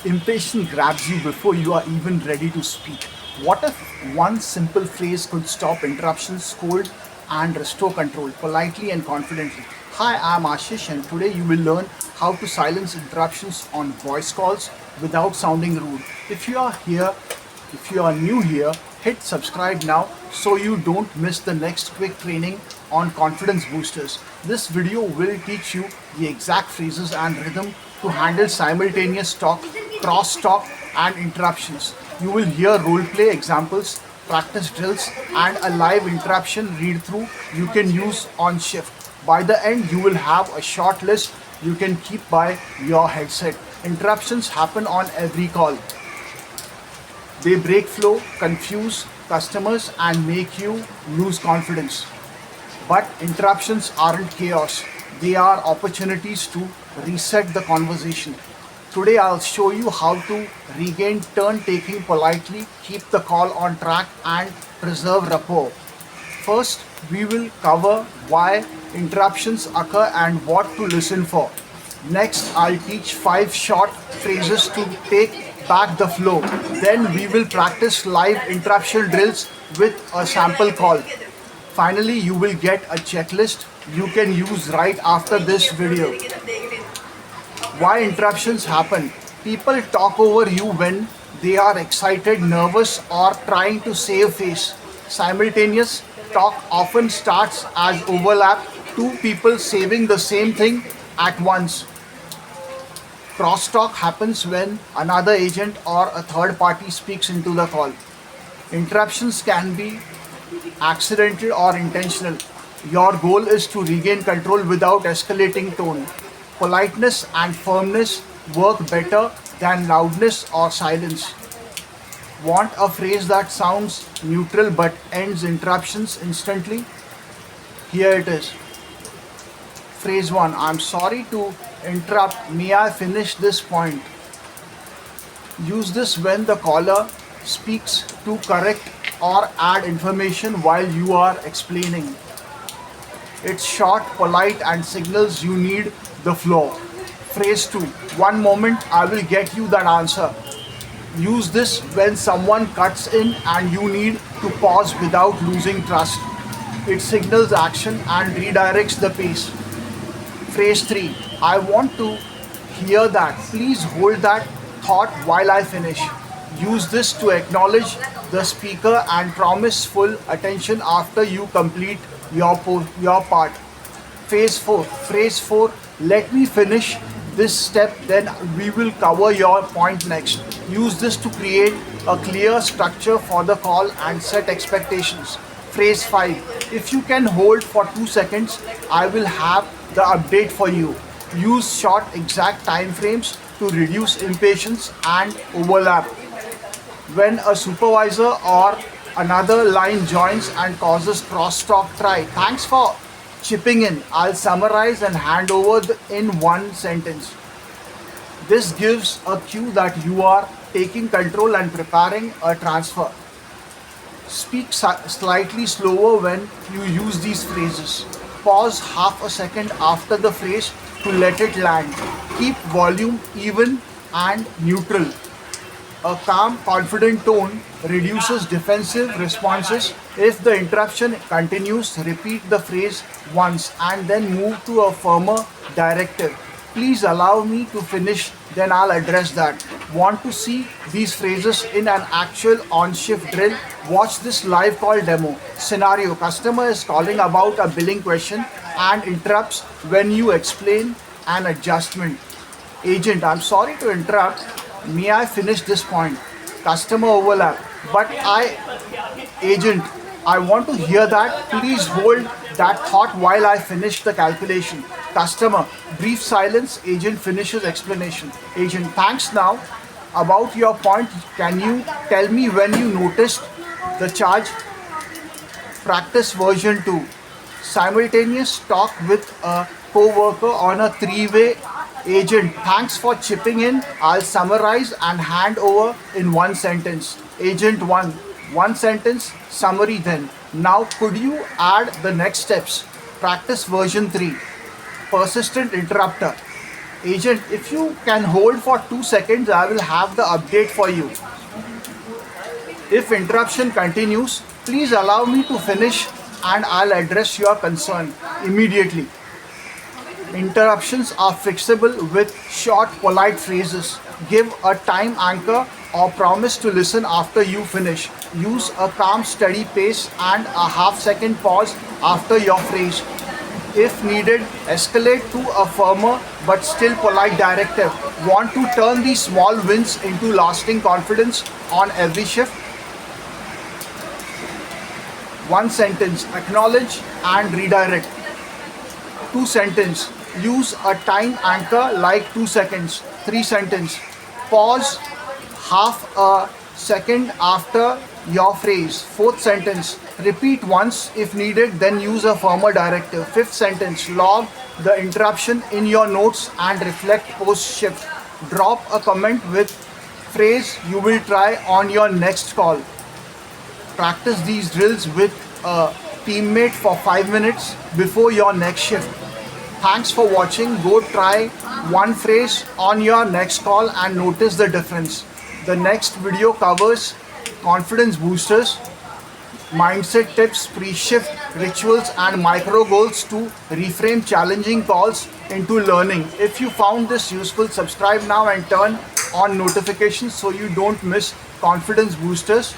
Impatience grabs you before you are even ready to speak. What if one simple phrase could stop interruptions, scold, and restore control politely and confidently? Hi, I'm Ashish, and today you will learn how to silence interruptions on voice calls without sounding rude. If you are new here, hit subscribe now so you don't miss the next quick training on confidence boosters. This video will teach you the exact phrases and rhythm to handle simultaneous talk, cross talk, and interruptions. You will hear role play examples, practice drills, and a live interruption read through you can use on shift. By the end, you will have a short list you can keep by your headset. Interruptions happen on every call. They break flow, confuse customers, and make you lose confidence. But interruptions aren't chaos, they are opportunities to reset the conversation. Today, I'll show you how to regain turn taking politely, keep the call on track, and preserve rapport. First, we will cover why interruptions occur and what to listen for. Next, I'll teach 5 short phrases to take back the flow. Then, we will practice live interruption drills with a sample call. Finally, you will get a checklist you can use right after this video. Why interruptions happen? People talk over you when they are excited, nervous, or trying to save face. Simultaneous talk often starts as overlap, two people saying the same thing at once. Crosstalk happens when another agent or a third party speaks into the call. Interruptions can be accidental or intentional. Your goal is to regain control without escalating tone. Politeness and firmness work better than loudness or silence. Want a phrase that sounds neutral but ends interruptions instantly? Here it is. Phrase 1. I'm sorry to interrupt. May I finish this point? Use this when the caller speaks to correct or add information while you are explaining. It's short, polite, and signals you need the flow. Phrase 2. One moment, I will get you that answer. Use this when someone cuts in and you need to pause without losing trust. It signals action and redirects the pace. Phrase 3. I want to hear that. Please hold that thought while I finish. Use this to acknowledge the speaker and promise full attention after you complete your part. Phrase 4. Let me finish this step, then we will cover your point next. Use this to create a clear structure for the call and set expectations. Phrase 5. If you can hold for 2 seconds, I will have the update for you. Use short, exact time frames to reduce impatience and overlap. When a supervisor or another line joins and causes crosstalk, try. Thanks for chipping in. I'll summarize and hand over in one sentence. This gives a cue that you are taking control and preparing a transfer. Speak slightly slower when you use these phrases. Pause half a second after the phrase to let it land. Keep volume even and neutral. A calm, confident tone reduces defensive responses. If the interruption continues, repeat the phrase once and then move to a firmer directive. Please allow me to finish, then I'll address that. Want to see these phrases in an actual on-shift drill? Watch this live call demo. Scenario: customer is calling about a billing question and interrupts when you explain an adjustment. Agent: I'm sorry to interrupt. May I finish this point? Customer overlap. Agent, I want to hear that. Please hold that thought while I finish the calculation. Customer, brief silence. Agent finishes explanation. Agent, thanks. Now, about your point, can you tell me when you noticed the charge? Practice version 2. Simultaneous talk with a co-worker on a three-way. Agent, thanks for chipping in. I'll summarize and hand over in one sentence. Agent 1. One sentence, summary then. Now, could you add the next steps? Practice version 3. Persistent interrupter. Agent, if you can hold for 2 seconds, I will have the update for you. If interruption continues, please allow me to finish and I'll address your concern immediately. Interruptions are fixable with short, polite phrases. Give a time anchor or promise to listen after you finish. Use a calm, steady pace and a half-second pause after your phrase. If needed, escalate to a firmer but still polite directive. Want to turn these small wins into lasting confidence on every shift? One sentence, acknowledge and redirect. Two sentence, use a time anchor like 2 seconds. Three sentence, pause half a second after your phrase. Fourth sentence, repeat once if needed, then use a firmer directive. Fifth sentence, log the interruption in your notes and reflect post shift. Drop a comment with phrase you will try on your next call. Practice these drills with a teammate for 5 minutes before your next shift. Thanks for watching. Go try one phrase on your next call and notice the difference. The next video covers confidence boosters, mindset tips, pre-shift rituals and micro goals to reframe challenging calls into learning. If you found this useful, subscribe now and turn on notifications so you don't miss confidence boosters.